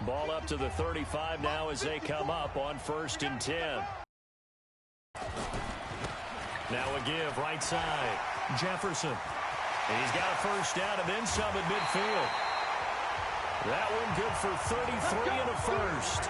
Ball up to the 35 now as they come up on 1st and 10. Now a give right side. Jefferson. He's got a first down and then some at midfield. That one good for 33 and a first.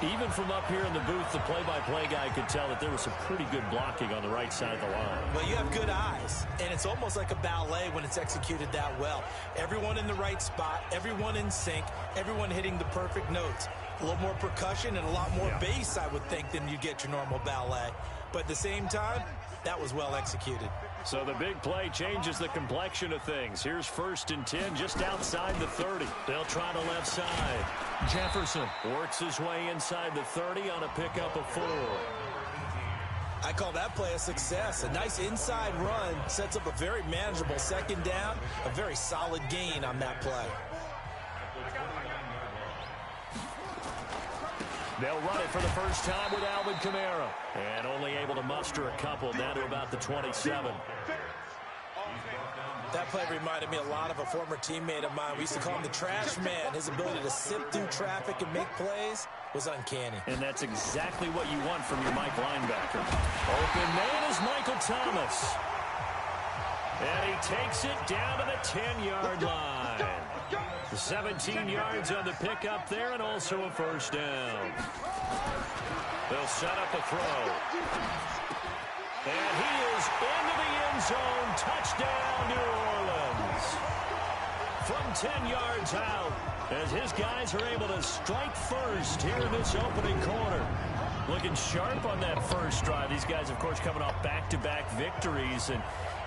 Even from up here in the booth, the play-by-play guy could tell that there was some pretty good blocking on the right side of the line. Well, you have good eyes, and it's almost like a ballet when it's executed that well. Everyone in the right spot, everyone in sync, everyone hitting the perfect notes. A little more percussion and a lot more bass, I would think, than you get your normal ballet. But at the same time, that was well executed. So the big play changes the complexion of things. Here's 1st and 10 just outside the 30. They'll try the left side. Jefferson works his way inside the 30 on a pickup of 4. I call that play a success. A nice inside run sets up a very manageable second down, a very solid gain on that play. They'll run it for the first time with Alvin Kamara. And only able to muster a couple down to about the 27. That play reminded me a lot of a former teammate of mine. We used to call him the trash man. His ability to sift through traffic and make plays was uncanny. And that's exactly what you want from your Mike linebacker. Open man is Michael Thomas. And he takes it down to the 10-yard line. 17 yards on the pickup there and also a first down. They'll set up a throw. And he is into the end zone. Touchdown, New Orleans. From 10 yards out as his guys are able to strike first here in this opening quarter. Looking sharp on that first drive. These guys, of course, coming off back-to-back victories, and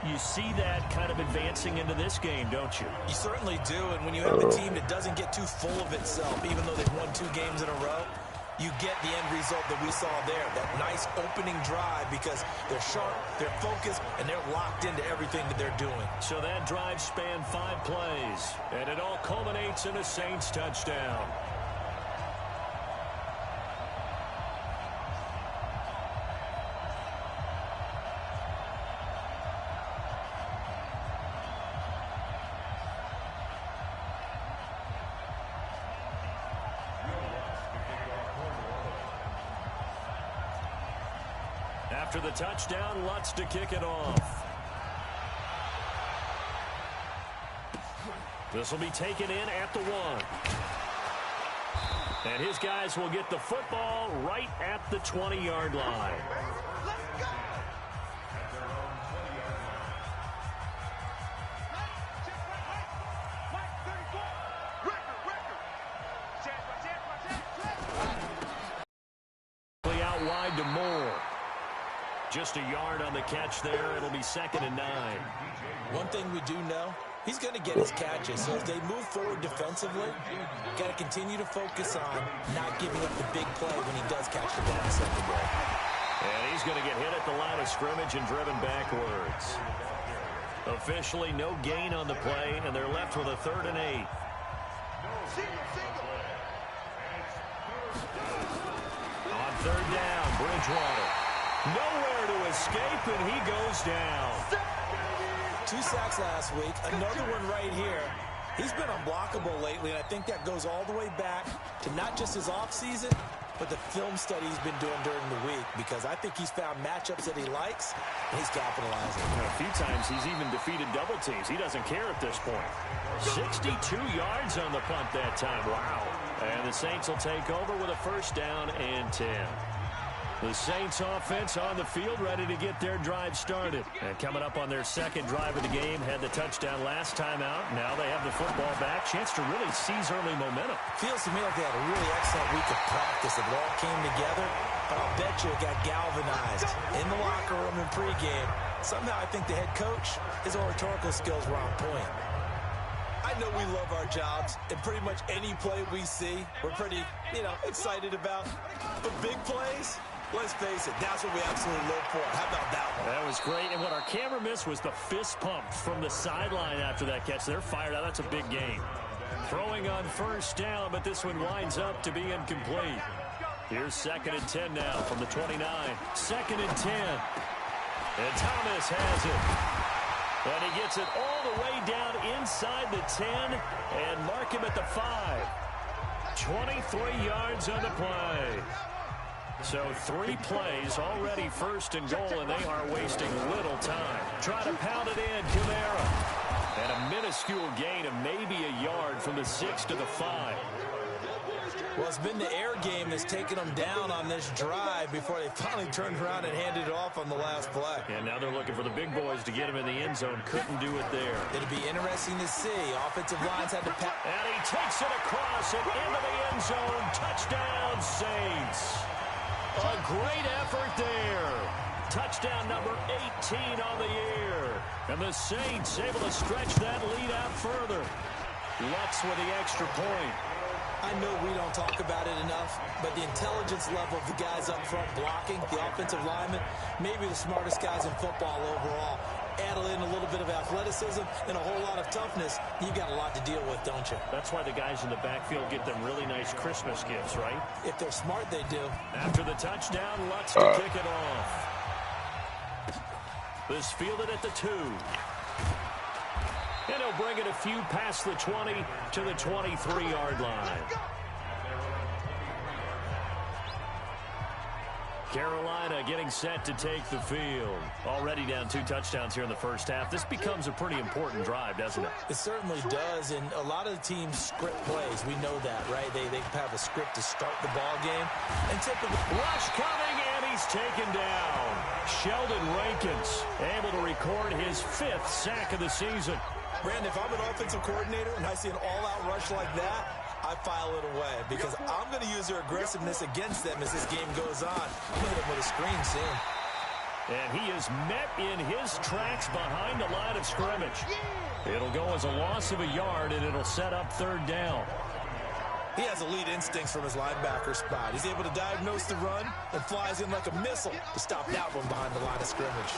you see that kind of advancing into this game, don't you? You certainly do, and when you have a team that doesn't get too full of itself, even though they've won 2 games in a row, you get the end result that we saw there, that nice opening drive, because they're sharp, they're focused, and they're locked into everything that they're doing. So that drive spanned 5 plays, and it all culminates in a Saints touchdown. After the touchdown, Lutz to kick it off. This will be taken in at the 1. And his guys will get the football right at the 20-yard line. Out wide to Moore. Just a yard on the catch there. It'll be 2nd and 9. One thing we do know, he's going to get his catches. So as they move forward defensively, got to continue to focus on not giving up the big play when he does catch the ball in secondary. And he's going to get hit at the line of scrimmage and driven backwards. Officially no gain on the play, and they're left with a 3rd and 8. On 3rd down, Bridgewater. Nowhere to escape, and he goes down. 2 sacks last week, another one right here. He's been unblockable lately, and I think that goes all the way back to not just his offseason, but the film study he's been doing during the week, because I think he's found matchups that he likes, and he's capitalizing. A few times he's even defeated double teams. He doesn't care at this point. 62 yards on the punt that time. Wow. And the Saints will take over with a first down and 10. The Saints offense on the field, ready to get their drive started. And coming up on their 2nd drive of the game, had the touchdown last time out. Now they have the football back. Chance to really seize early momentum. Feels to me like they had a really excellent week of practice. It all came together, but I'll bet you it got galvanized in the locker room in pregame. Somehow I think the head coach, his oratorical skills were on point. I know we love our jobs, and pretty much any play we see, we're pretty, excited about. But big plays, let's face it, that's what we absolutely live for. How about that one? That was great, and what our camera missed was the fist pump from the sideline after that catch. They're fired out. That's a big game. Throwing on first down, but this one winds up to be incomplete. Here's 2nd and 10 now from the 29. 2nd and 10. And Thomas has it. And he gets it all the way down inside the 10 and mark him at the 5. 23 yards on the play. So 3 plays already first and goal, and they are wasting little time. Try to pound it in, Kamara. And a minuscule gain of maybe a yard from the 6 to the 5. Well, it's been the air game that's taken them down on this drive before they finally turned around and handed it off on the last play. And now they're looking for the big boys to get him in the end zone. Couldn't do it there. It'll be interesting to see. Offensive lines had to pass. And he takes it across and into the end zone. Touchdown, Saints. A great effort there. Touchdown number 18 on the year. And the Saints able to stretch that lead out further. Lutz with the extra point. I know we don't talk about it enough, but the intelligence level of the guys up front blocking, the offensive linemen, maybe the smartest guys in football overall. Add in a little bit of athleticism and a whole lot of toughness, you've got a lot to deal with, don't you? That's why the guys in the backfield get them really nice Christmas gifts, right? If they're smart, they do. After the touchdown, Lutz to kick it off. This fielded at the 2. And he'll bring it a few past the 20 to the 23-yard line. Carolina getting set to take the field. Already down 2 touchdowns here in the first half. This becomes a pretty important drive, doesn't it? It certainly does, and a lot of the teams script plays. We know that, right? They have a script to start the ball game. And typically, rush coming, and he's taken down. Sheldon Rankins able to record his 5th sack of the season. Brandon, if I'm an offensive coordinator and I see an all-out rush like that, I file it away because I'm going to use their aggressiveness against them as this game goes on. I'm going to hit them with a screen soon. And he is met in his tracks behind the line of scrimmage. It'll go as a loss of a yard, and it'll set up 3rd down. He has elite instincts from his linebacker spot. He's able to diagnose the run and flies in like a missile to stop that one behind the line of scrimmage.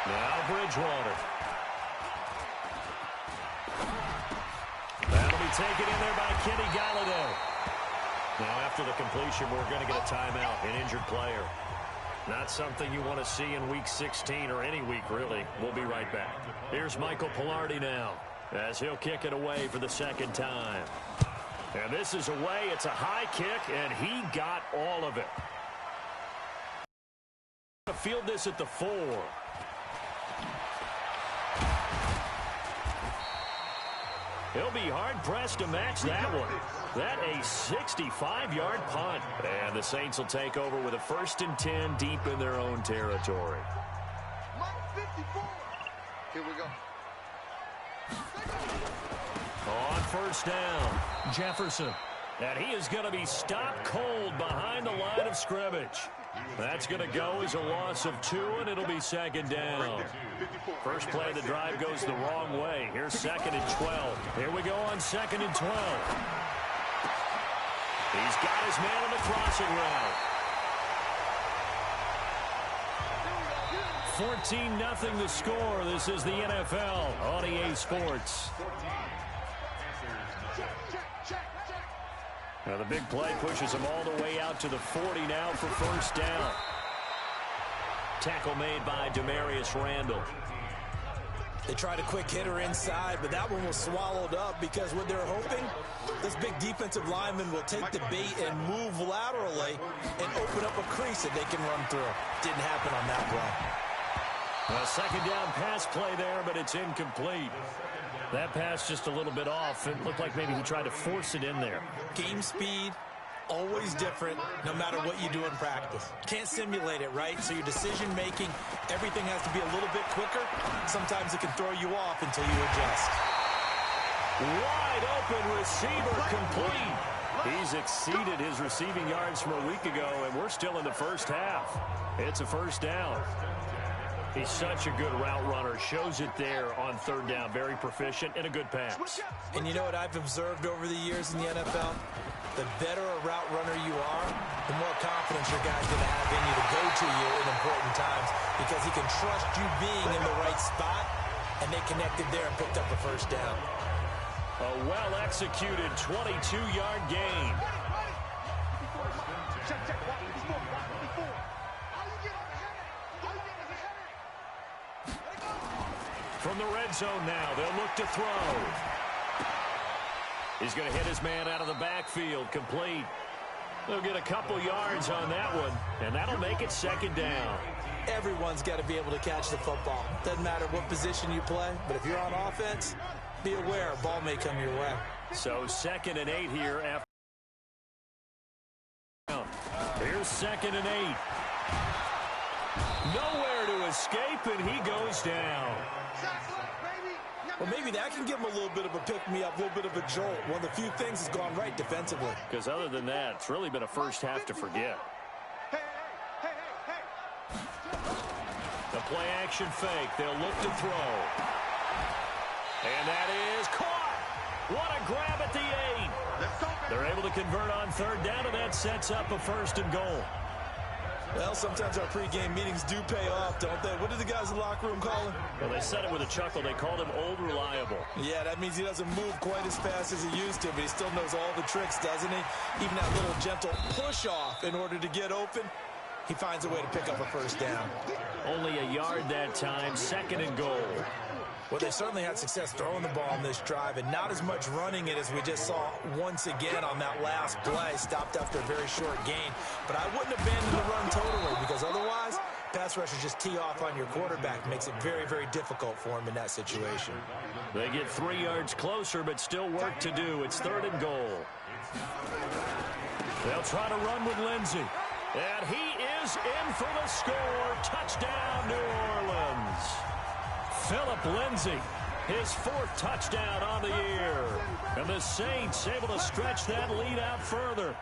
Now Bridgewater. That'll be taken in there by Kenny Galladay. Now after the completion, we're going to get a timeout, an injured player. Not something you want to see in Week 16 or any week, really. We'll be right back. Here's Michael Pilardi now as he'll kick it away for the 2nd time. And this is away. It's a high kick, and he got all of it. Field this at the 4. He'll be hard-pressed to match that one. That a 65-yard punt. And the Saints will take over with a 1st and 10 deep in their own territory. Here we go. On 1st down, Jefferson. And he is going to be stopped cold behind the line of scrimmage. That's going to go as a loss of 2, and it'll be 2nd down. First play of the drive goes the wrong way. Here's 2nd and 12. Here we go on 2nd and 12. He's got his man on the crossing route. 14-0 the score. This is the NFL on EA Sports. Now the big play pushes him all the way out to the 40 now for 1st down. Tackle made by Demarius Randall. They tried a quick hitter inside, but that one was swallowed up because what they're hoping, this big defensive lineman will take the bait and move laterally and open up a crease that they can run through. Didn't happen on that play. A 2nd down pass play there, but it's incomplete. That pass just a little bit off. It looked like maybe he tried to force it in there. Game speed, always different, no matter what you do in practice. Can't simulate it, right? So your decision-making, everything has to be a little bit quicker. Sometimes it can throw you off until you adjust. Wide open receiver complete. He's exceeded his receiving yards from a week ago, and we're still in the first half. It's a 1st down. He's such a good route runner. Shows it there on 3rd down. Very proficient and a good pass. And you know what I've observed over the years in the NFL? The better a route runner you are, the more confidence your guy's going to have in you to go to you in important times because he can trust you being in the right spot, and they connected there and picked up a 1st down. A well-executed 22-yard gain. the red zone now. They'll look to throw. He's going to hit his man out of the backfield. Complete. They'll get a couple yards on that one, and that'll make it second down. Everyone's got to be able to catch the football. Doesn't matter what position you play, but if you're on offense, be aware a ball may come your way. So 2nd and 8 here after. Here's 2nd and 8. Nowhere to escape, and he goes down. Well, maybe that can give him a little bit of a pick-me-up, a little bit of a jolt. One of the few things has gone right defensively. Because other than that, it's really been a first half to forget. The play-action fake. They'll look to throw. And that is caught. What a grab at the 8. They're able to convert on 3rd down, and that sets up a 1st and goal. Well, sometimes our pregame meetings do pay off, don't they? What did the guys in the locker room call him? Well, they said it with a chuckle. They called him Old Reliable. Yeah, that means he doesn't move quite as fast as he used to, but he still knows all the tricks, doesn't he? Even that little gentle push-off in order to get open, he finds a way to pick up a 1st down. Only a yard that time, 2nd and goal. Well, they certainly had success throwing the ball on this drive, and not as much running it as we just saw once again on that last play. Stopped after a very short gain. But I wouldn't abandon the run totally, because otherwise, pass rushers just tee off on your quarterback. Makes it very, very difficult for him in that situation. They get 3 yards closer, but still work to do. It's 3rd and goal. They'll try to run with Lindsey. And he is in for the score. Touchdown, New Orleans. Phillip Lindsay, his 4th touchdown on the year. And the Saints able to stretch that lead out further.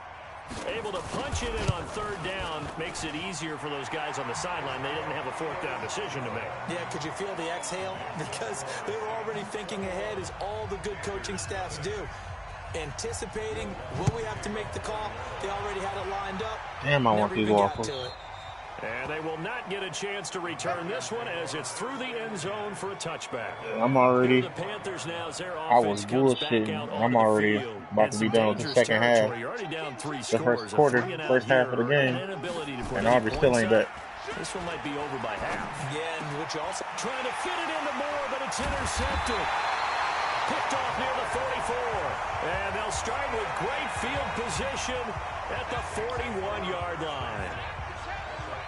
Able to punch it in on 3rd down. Makes it easier for those guys on the sideline. They didn't have a 4th down decision to make. Yeah, could you feel the exhale? Because they were already thinking ahead, as all the good coaching staffs do. Anticipating, will we have to make the call? They already had it lined up. Damn, I want these waffles. And they will not get a chance to return this one as it's through the end zone for a touchback. I'm already. The Panthers now, their I was bullshitting. I'm already about to be done with the second half. The first quarter, first half of the game, and Aubrey still ain't back. This one might be over by half. Yeah, and which also trying to fit it into Moore, but it's intercepted. Picked off near the 44. And they'll start with great field position at the 41-yard line.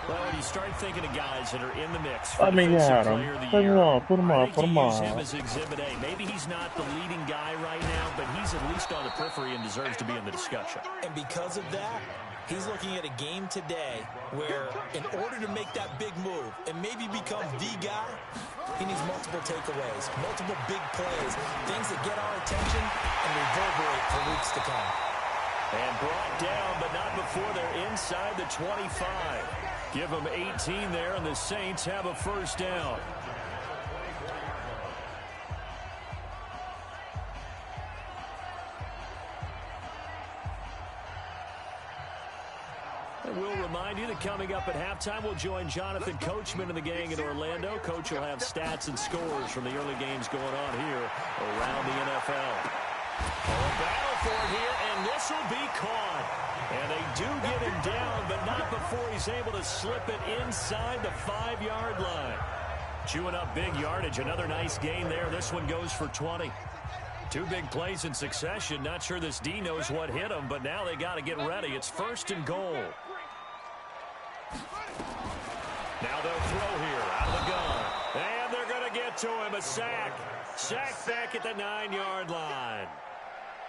Well, when you start thinking of guys that are in the mix for defensive player of the year, put him on. use him as Exhibit A. Maybe he's not the leading guy right now, but he's at least on the periphery and deserves to be in the discussion. And because of that, he's looking at a game today where, in order to make that big move and maybe become the guy, he needs multiple takeaways, multiple big plays, things that get our attention and reverberate for weeks to come. And brought down, but not before they're inside the 25. Give them 18 there, and the Saints have a 1st down. And we'll remind you that coming up at halftime, we'll join Jonathan Coachman and the gang in Orlando. Coach will have stats and scores from the early games going on here around the NFL. A battle for it here, and this will be caught. And they do get him down, but not before he's able to slip it inside the 5-yard line. Chewing up big yardage. Another nice gain there. This one goes for 20. 2 big plays in succession. Not sure this D knows what hit him, but now they got to get ready. It's 1st and goal. Now they'll throw here out of the gun. And they're going to get to him. A sack. Sack back at the 9-yard line.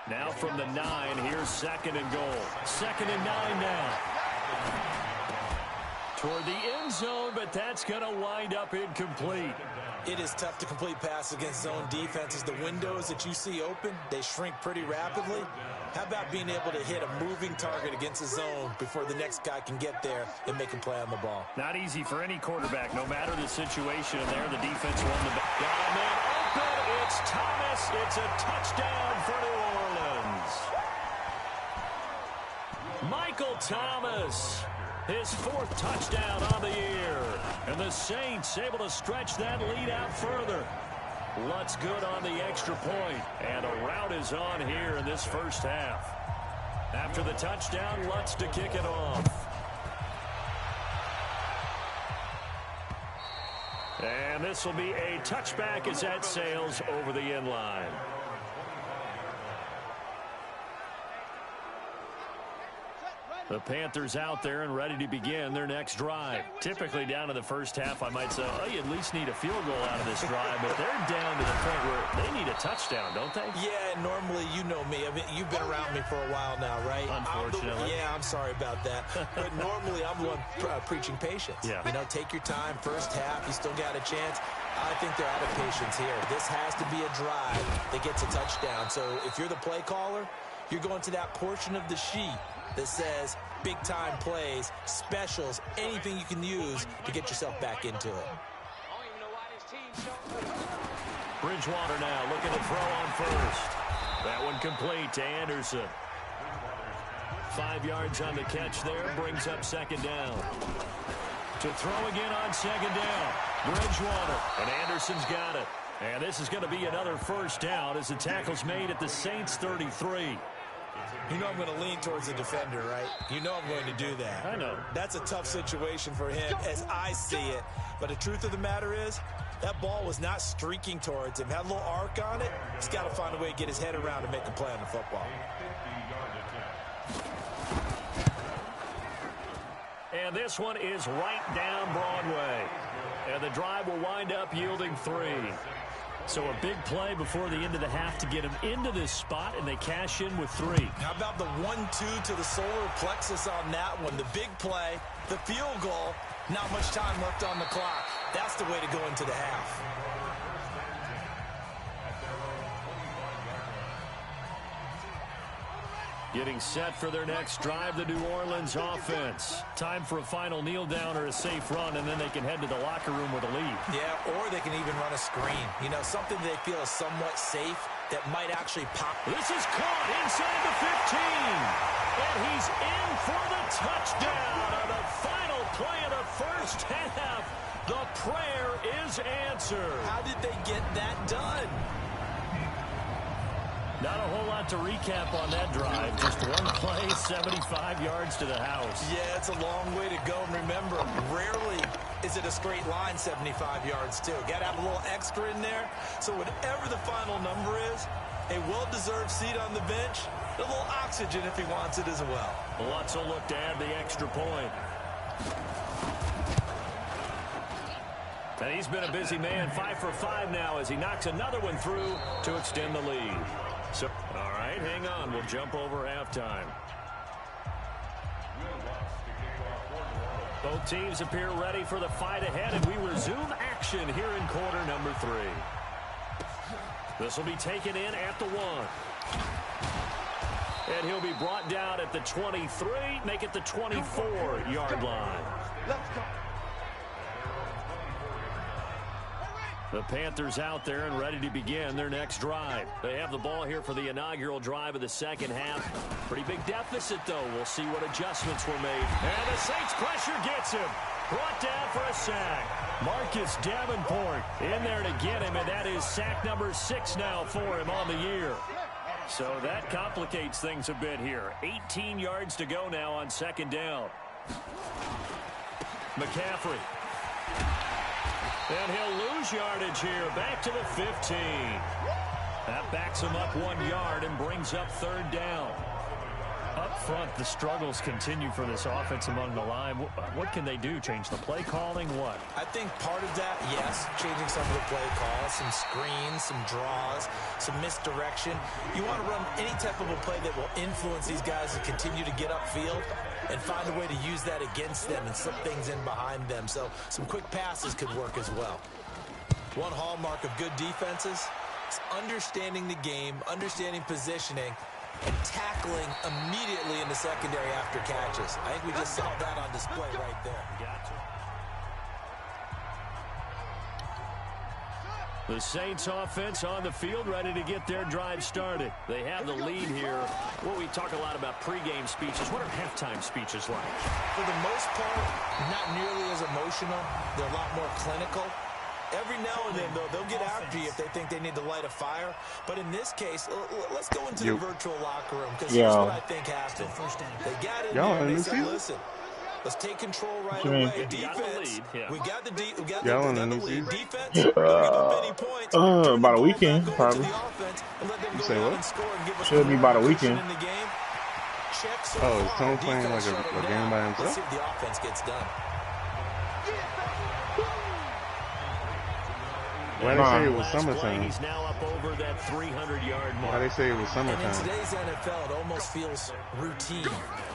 Now from the 9, here's 2nd and goal. 2nd and 9 now. Toward the end zone, but that's going to wind up incomplete. It is tough to complete passes against zone defenses. The windows that you see open, they shrink pretty rapidly. How about being able to hit a moving target against a zone before the next guy can get there and make a play on the ball? Not easy for any quarterback, no matter the situation. And there, the defense won the back. Got a man open. It's Thomas. It's a touchdown for New Orleans. Michael Thomas, his 4th touchdown on the year. And the Saints able to stretch that lead out further. Lutz good on the extra point. And a rout is on here in this first half. After the touchdown, Lutz to kick it off. And this will be a touchback as that sails over the end line. The Panthers out there and ready to begin their next drive. Typically down to the first half, I might say, oh, you at least need a field goal out of this drive, but they're down to the point where they need a touchdown, don't they? Yeah, normally, you know me. I mean, you've been around me for a while now, right? Unfortunately. I'm sorry about that. But normally, I'm the one preaching patience. Yeah. You know, take your time. First half, you still got a chance. I think they're out of patience here. This has to be a drive that gets a touchdown. So if you're the play caller, you're going to that portion of the sheet that says big-time plays, specials, anything you can use to get yourself back into it. Bridgewater now looking to throw on first. That one complete to Anderson. 5 yards on the catch there, brings up second down. To throw again on second down. Bridgewater, and Anderson's got it. And this is going to be another first down as the tackle's made at the Saints 33. You know I'm going to lean towards the defender, right? You know I'm going to do that. I know. That's a tough situation for him as I see it. But the truth of the matter is, that ball was not streaking towards him. Had a little arc on it. He's got to find a way to get his head around and make a play on the football. And this one is right down Broadway. And the drive will wind up yielding 3. So a big play before the end of the half to get him into this spot, and they cash in with 3. How about the 1-2 to the solar plexus on that one? The big play, the field goal, not much time left on the clock. That's the way to go into the half. Getting set for their next drive, the New Orleans offense. Time for a final kneel down or a safe run, and then they can head to the locker room with a lead. Yeah, or they can even run a screen. You know, something they feel is somewhat safe that might actually pop. This is caught inside the 15. And he's in for the touchdown on the final play of the first half. The prayer is answered. How did they get that done? Not a whole lot to recap on that drive. Just one play, 75 yards to the house. Yeah, it's a long way to go. And remember, rarely is it a straight line 75 yards, too. Got to have a little extra in there. So whatever the final number is, a well-deserved seat on the bench, a little oxygen if he wants it as well. Lots of look to add the extra point. And he's been a busy man, 5 for 5 now as he knocks another one through to extend the lead. So, all right, hang on. We'll jump over halftime. Both teams appear ready for the fight ahead, and we resume action here in quarter number 3. This will be taken in at the 1. And he'll be brought down at the 23, make it the 24-yard line. Let's go. The Panthers out there and ready to begin their next drive. They have the ball here for the inaugural drive of the second half. Pretty big deficit, though. We'll see what adjustments were made. And the Saints pressure gets him. Brought down for a sack. Marcus Davenport in there to get him, and that is sack number 6 now for him on the year. So that complicates things a bit here. 18 yards to go now on second down. McCaffrey. And he'll lose yardage here, back to the 15. That backs him up 1 yard and brings up third down. Up front, the struggles continue for this offense among the line. What can they do? Change the play calling? What? I think part of that, yes, changing some of the play calls, some screens, some draws, some misdirection. You want to run any type of a play that will influence these guys to continue to get upfield and find a way to use that against them and slip things in behind them. So some quick passes could work as well. One hallmark of good defenses is understanding the game, understanding positioning, and tackling immediately in the secondary after catches. I think we just saw that on display right there. Gotcha. The Saints offense on the field ready to get their drive started. They have the lead here. Well, we talk a lot about pregame speeches. What are halftime speeches like? For the most part, not nearly as emotional. They're a lot more clinical. Every now and then, though, they'll get after you if they think they need to light a fire. But in this case, let's go into the virtual locker room, because here's what I think happened. They got in there and they said, listen, Let's take control right away. Defense. We got the lead. Defense. About a weekend, probably. You say what? Should be about a weekend. Oh, is Tone playing like a game by himself? Let's see if the offense gets done. Why they say it was summertime? He's now up over that 300-yard mark. Why they say it was summertime? And in today's NFL, it almost feels routine.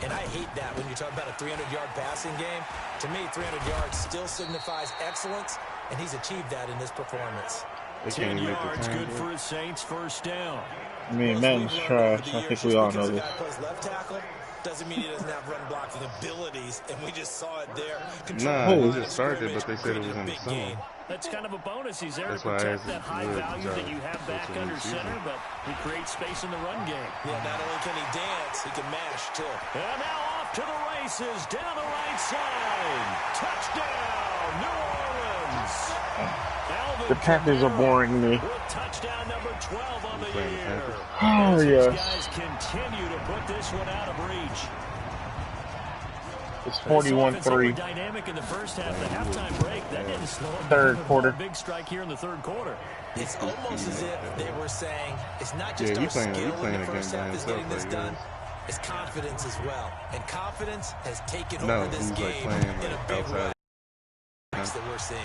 And I hate that when you talk about a 300-yard passing game. To me, 300 yards still signifies excellence, and he's achieved that in this performance. 10 yards, good for his Saints first down. I mean, Madden's trash. I think we all know this. Left tackle doesn't mean he doesn't have run blocking abilities, and we just saw it there. Nah, he just started, but they said it was in the summer. That's kind of a bonus. He's there to protect that high value that you have back under center, but he creates space in the run game. Yeah, not only can he dance, he can mash, too. And now off to the races, down the right side. Touchdown, New Orleans. The Panthers are boring me. Touchdown number 12 on the year. Oh, yes. Guys continue to put this one out of reach. It's 41-3. Dynamic in the first half. The halftime break, that didn't slow them Third down. quarter. Big strike here in the third quarter. It's almost as if they were saying it's not just our skill in the first half is getting this done. It's confidence as well. And confidence has taken over this game in a big way that we're seeing.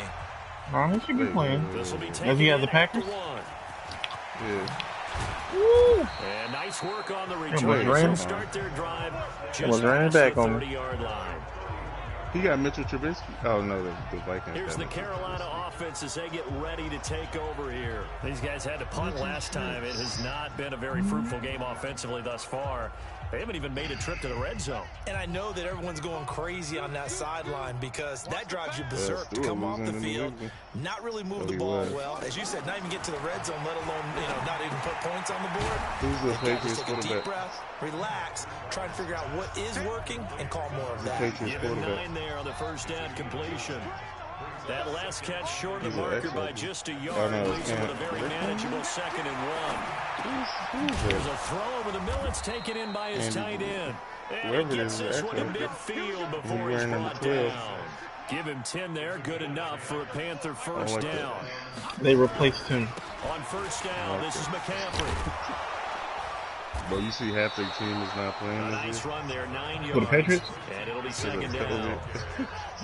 No, he should be playing. Does he have the Packers? Yeah. Woo. And nice work on the return. Start their drive just past the 30-yard line. He got Mitchell Trubisky. Oh, no, the Vikings. Here's the Carolina offense as they get ready to take over here. These guys had to punt last time. It has not been a very fruitful game offensively thus far. They haven't even made a trip to the red zone. And I know that everyone's going crazy on that sideline because that drives you berserk to come off the field, not really move the ball well. As you said, not even get to the red zone, let alone, not even put points on the board. Who's the Patriots quarterback? Take a deep breath, relax, try and figure out what is working, and call more of that. Give him 9 there on the first down completion. That last catch short of the marker by just a yard, leaves him with a very manageable 2nd and 1. There's a throw over the middle. It's taken in by his tight end. And he gets this one to midfield before he's brought down. Give him 10 there. Good enough for a Panther first down. They replaced him. On first down, this is McCaffrey. Bro, you see half their team is not playing this nice run there, 9 yards. For the Patriots? And it'll be 2nd down.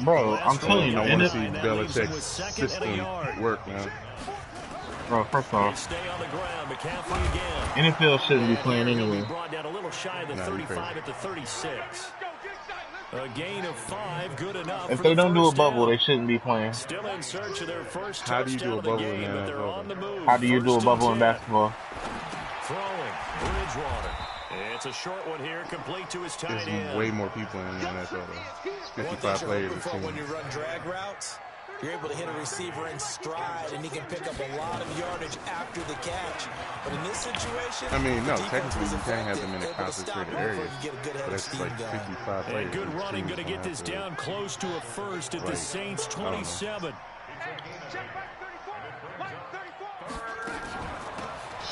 Bro, I'm telling you, I want to see Belichick's system work now. Bro, first off, stay on the ground. McCaffrey again. NFL shouldn't be playing anyway. Brought down a little shy of the 35 at the 36. A gain of 5, good enough. If they don't do a bubble, they shouldn't be playing. Still in search of their first How do you do a bubble in the NFL? How do you do a bubble in basketball? Throwing, Bridgewater. It's a short one here, complete to his tight end. There's way more people in the NFL. 55 players. When you run drag routes, you're able to hit a receiver in stride, and he can pick up a lot of yardage after the catch. But in this situation, I mean, no, technically you can't have them in a concentrated area, but it's like 55 players. And good running, going to get this down close to a first at the Saints 27.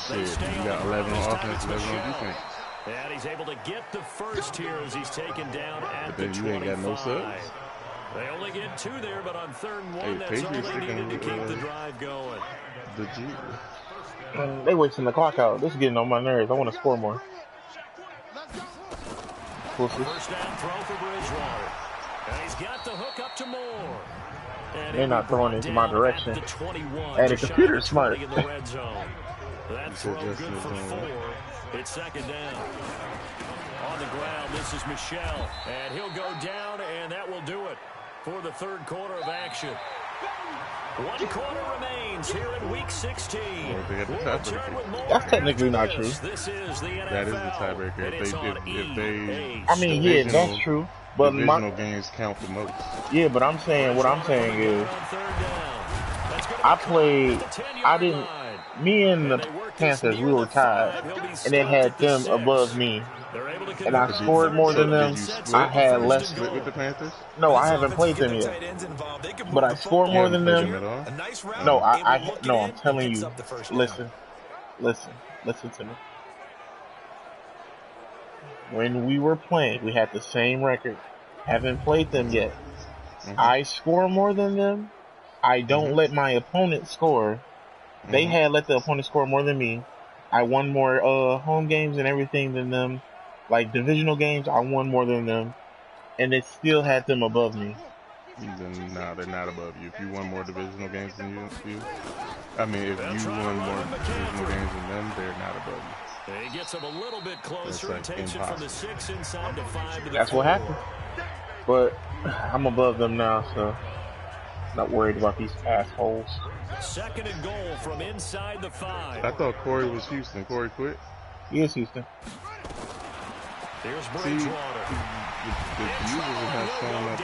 Shit, you got 11 on offense, 11 on defense. And he's able to get the first here as he's taken down at the 25. You ain't got no subs? They only get 2 there, but on 3rd and 1, that's all they needed to keep the drive going. The G. They wasting the clock out. This is getting on my nerves. I want to score more. First down throw for Bridgewater. And he's got the hook up to Moore. They're not throwing it in my direction. And the computer's smart. In the red zone. That throw good for 4. It's 2nd down. On the ground, this is Michel. And he'll go down, and that will do it for the 3rd quarter of action. 1 quarter remains here in Week 16. That's technically not true. This is the NFL. That is the tiebreaker. If they I mean, yeah, that's true. But divisional games count the most. Yeah, but I'm saying, what I'm saying is, me and the Panthers, we were tied, and it had them above me. And I scored more than them. I had less. With the Panthers? No, I haven't played them yet. But I scored more than them. No, no, I'm telling you. Listen to me. When we were playing, we had the same record. Haven't played them yet. I score more than them. I don't let my opponent score. They had let the opponent score more than me. I won more home games and everything than them. Like divisional games, I won more than them. And it still had them above me. No, they're not above you. If you won more divisional games than you, I mean, if you won more divisional games than them, they're not above you. He gets him a little bit closer and takes it from the 6 inside to 5 to the That's 4. what happened. But I'm above them now, so not worried about these assholes. 2nd and goal from inside the 5. I thought Corey was Houston. Corey quit? He is Houston. There's Bridgewater. The users have shown up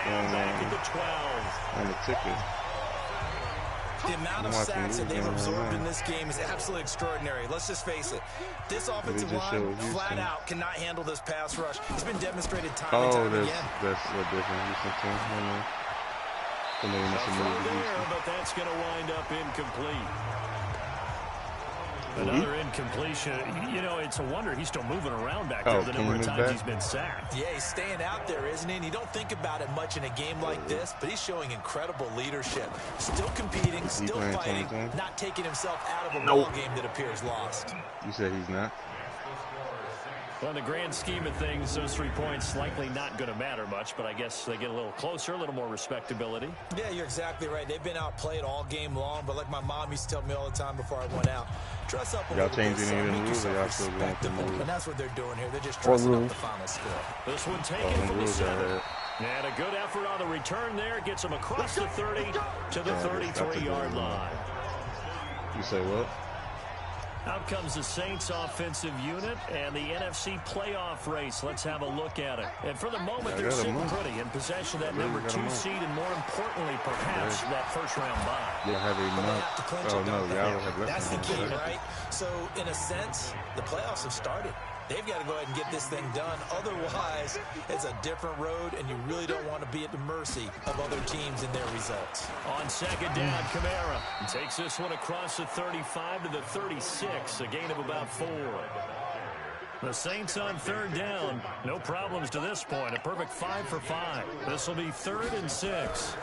on the ticket. The amount of sacks that they've absorbed in this game is absolutely extraordinary. Let's just face it. This offensive line flat out cannot handle this pass rush. It's been demonstrated time and time again. That's a different Houston team. But that's going to wind up incomplete. Another incompletion. You know, it's a wonder he's still moving around back there the number of times he's been sacked. Yeah, he's staying out there, isn't he? And you don't think about it much in a game like this, but he's showing incredible leadership. Still competing, still fighting, not taking himself out of a ball game that appears lost. You said he's not? Well, in the grand scheme of things, those 3 points likely not going to matter much, but I guess they get a little closer, a little more respectability. Yeah, you're exactly right. They've been outplayed all game long, but like my mom used to tell me all the time before I went out, dress up a little bit, any of the rules, or y'all still going to move? And that's what they're doing here. They're just dressing up the final score. This one taken from the 7. And a good effort on the return there. Gets him across the 30 to the 33-yard line. You say what? Out comes the Saints offensive unit and the NFC playoff race. Let's have a look at it. And for the moment, they're sitting pretty in possession of that number 2 seed and, more importantly, perhaps that first-round bye. That's the key, right? So, in a sense, the playoffs have started. They've got to go ahead and get this thing done. Otherwise, it's a different road, and you really don't want to be at the mercy of other teams and their results. On 2nd down, Kamara takes this one across the 35 to the 36, a gain of about 4. The Saints on 3rd down. No problems to this point. A perfect 5 for 5. This will be 3rd and 6.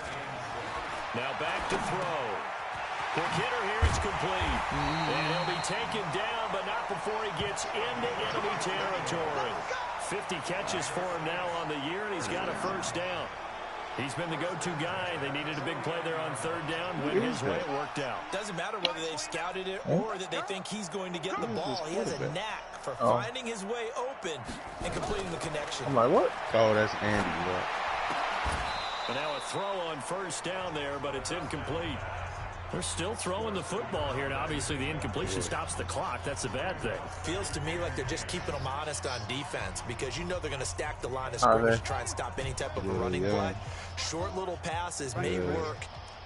Now back to throw. Quick hitter here, it's complete. And he'll be taken down, but not before he gets into enemy territory. 50 catches for him now on the year, and he's got a first down. He's been the go-to guy. They needed a big play there on 3rd down. Went his way, it worked out. Doesn't matter whether they've scouted it or that they think he's going to get the ball. He has a knack for finding his way open and completing the connection. I'm like, what? Oh, that's Andy. But now a throw on 1st down there, but it's incomplete. They're still throwing the football here, and obviously the incompletion stops the clock. That's a bad thing. Feels to me like they're just keeping them honest on defense because you know they're going to stack the line of scrimmage to try and stop any type of a running play. Short little passes may work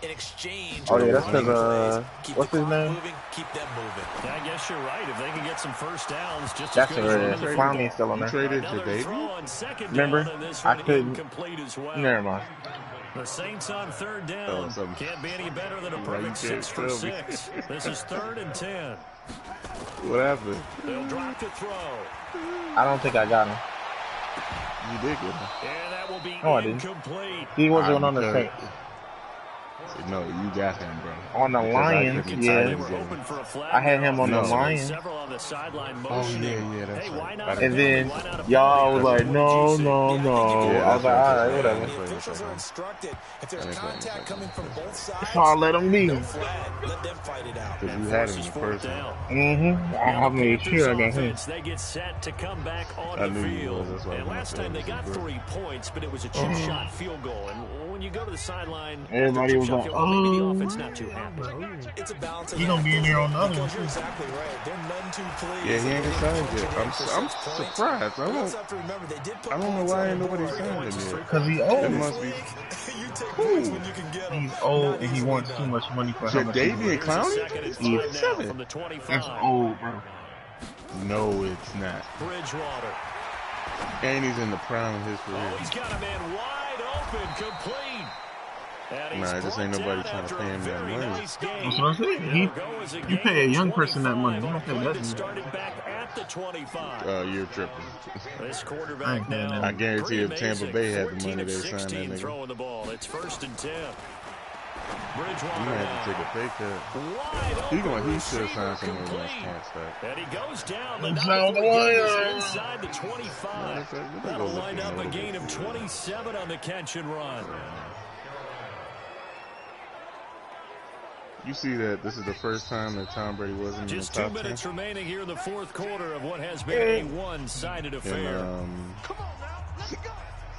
in exchange. Oh, yeah, that's because, what's his name? Keep them moving. Yeah, I guess you're right. If they can get some first downs, just that's as good as Clowney's still on there. Traded to David? Remember? I couldn't. Never mind. The Saints on 3rd down. Can't be any better than a perfect 6 for 6. This is 3rd and 10. What happened? They'll drop to throw. I don't think I got him. You did get him. And that will be incomplete. He wasn't on the Saints. No, you got him, bro. On the Lions, yeah. I had him on the Lions. Oh, yeah, that's right. And then y'all was like, no. Yeah, I was like, all right, whatever. The officials are instructed if there's contact coming from both sides, so I'll let them be. let them fight it out. Because you had him first down. I made sure I got him. They get set to come back on the field. And last time they got 3 points, but it was a chip shot field goal. And when you go to the sideline, everybody was like, maybe the offense not too happy. It's a balance. He's gonna be in there on the other one. You're exactly right. They're none too pleased. Yeah, he ain't been signed yet. I'm surprised. I don't know why ain't nobody signed him yet. Because he's old. It must be. He's old and he wants too much money for him. Davian Clowney? He's 27. That's old, bro. No, it's not. Bridgewater. And he's in the prime of his career. Oh, he's got a man wide open, complete. Nah, this ain't nobody trying to pay him that money. That's what I'm saying. You pay a young person that money. You don't pay that money. at the 25. You're tripping. This quarterback now. I guarantee if Tampa Bay had the money, they signed that nigga. Throwing the ball. It's 1st and 10. Bridgewater. You might have to take a pay cut. He should sign someone who can't start. And he goes down. Inside the 25. That'll wind up a gain of 27 on the catch and run. You see that this is the first time that Tom Brady wasn't in the top 10? Just 2 minutes remaining here in the 4th quarter of what has been a one-sided affair.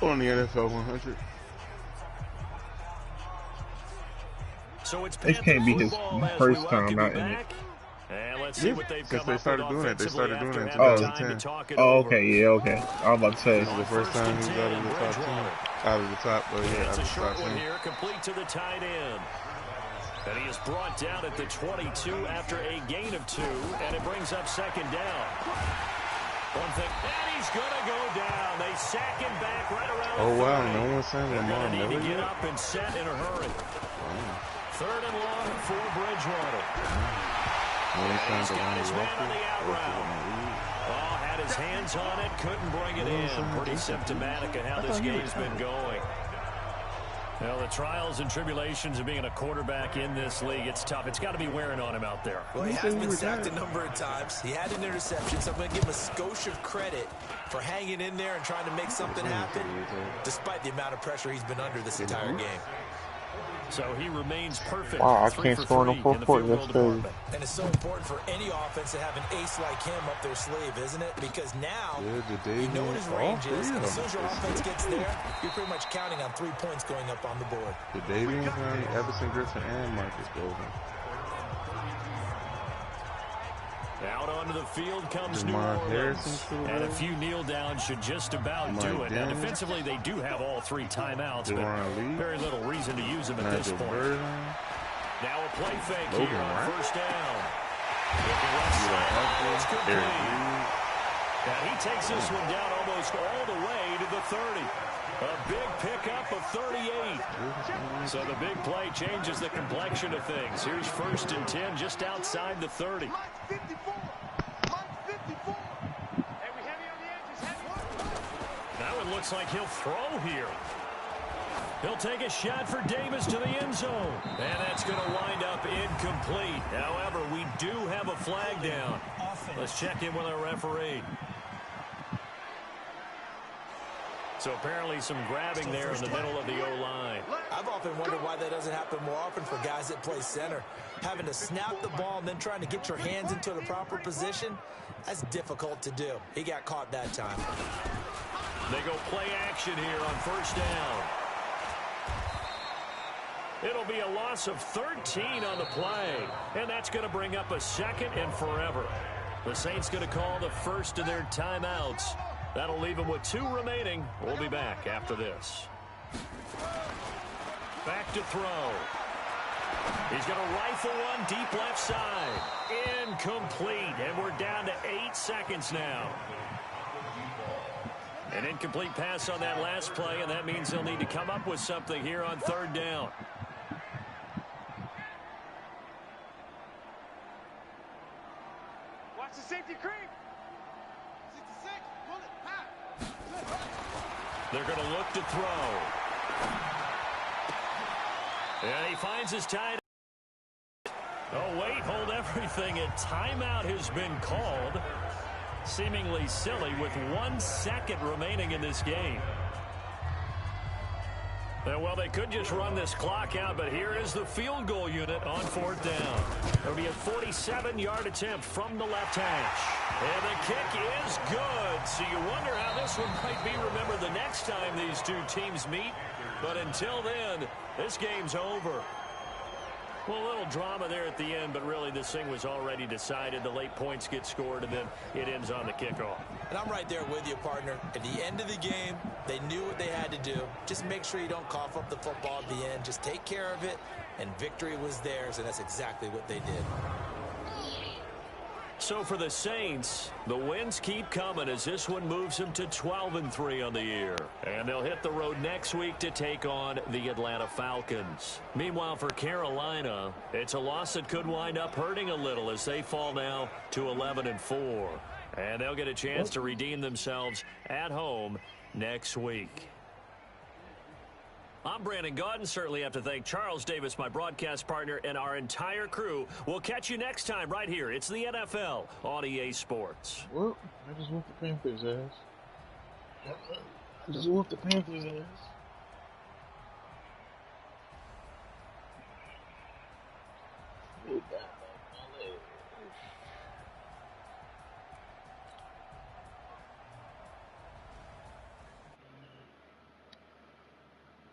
On the NFL 100. So it's this can't be his first time not in it. And let's see what they've come they started doing it. They started doing it in 2010. Oh, okay, yeah, okay. I was about to say. This is the first time he's out of the top 10. Out of the top, it's a short one here, complete to the tight end. And he is brought down at the 22 after a gain of 2, and it brings up 2nd down. One thing, and he's going to go down. They sack him back right around the 30. Wow, no one signed Lamar Miller. Need to get yet? up and set in a hurry. Wow. 3rd and long for Bridgewater. He's got his man on the out route. Oh, had his hands on it, couldn't bring it in. Pretty symptomatic of how this game's been going. Well, the trials and tribulations of being a quarterback in this league, it's tough. It's got to be wearing on him out there. Well, he has been sacked a number of times. He had an interception, so I'm going to give him a skosh of credit for hanging in there and trying to make something happen, despite the amount of pressure he's been under this entire game. So he remains perfect. Wow, I can't score in the 4th quarter. That's crazy. And it's so important for any offense to have an ace like him up their sleeve, isn't it? Because now you know what his range is. And as soon as your offense gets there, you're pretty much counting on 3 points going up on the board. The Davian, Everson Griffin, and Marcus Golden. Out onto the field comes New Orleans. And a few kneel downs should just about do it. Now, defensively, they do have all 3 timeouts, but very little reason to use them at this point. Now a play fake here on 1st down. And he takes this one down almost all the way to the 30. A big pickup of 38. So the big play changes the complexion of things. Here's 1st and 10 just outside the 30. That one looks like he'll throw here. He'll take a shot for Davis to the end zone. And that's going to wind up incomplete. However, we do have a flag down. Let's check in with our referee. So apparently some grabbing there in the middle of the O-line. I've often wondered why that doesn't happen more often for guys that play center. Having to snap the ball and then trying to get your hands into the proper position, that's difficult to do. He got caught that time. They go play action here on 1st down. It'll be a loss of 13 on the play, and that's going to bring up a 2nd and forever. The Saints going to call the first of their timeouts. That'll leave them with 2 remaining. We'll be back after this. Back to throw. He's going to rifle one deep left side. Incomplete, and we're down to 8 seconds now. An incomplete pass on that last play, and that means they'll need to come up with something here on 3rd down. Watch the safety creep. 66, pull it, high. They're going to look to throw. And he finds his tight end. Oh, wait, hold everything. A timeout has been called. Seemingly silly with 1 second remaining in this game. Well, they could just run this clock out, but here is the field goal unit on 4th down. It'll be a 47-yard attempt from the left hash. And the kick is good. So you wonder how this one might be remembered the next time these 2 teams meet. But until then, this game's over. Well, a little drama there at the end, but really this thing was already decided. The late points get scored, and then it ends on the kickoff. And I'm right there with you, partner. At the end of the game, they knew what they had to do. Just make sure you don't cough up the football at the end. Just take care of it, and victory was theirs, and that's exactly what they did. So for the Saints, the wins keep coming as this one moves them to 12-3 on the year. And they'll hit the road next week to take on the Atlanta Falcons. Meanwhile, for Carolina, it's a loss that could wind up hurting a little as they fall now to 11-4. And they'll get a chance to redeem themselves at home next week. I'm Brandon Gaudin. Certainly have to thank Charles Davis, my broadcast partner, and our entire crew. We'll catch you next time right here. It's the NFL on EA Sports. Well, I just want the Panthers' ass. I just want the Panthers' ass. Good God.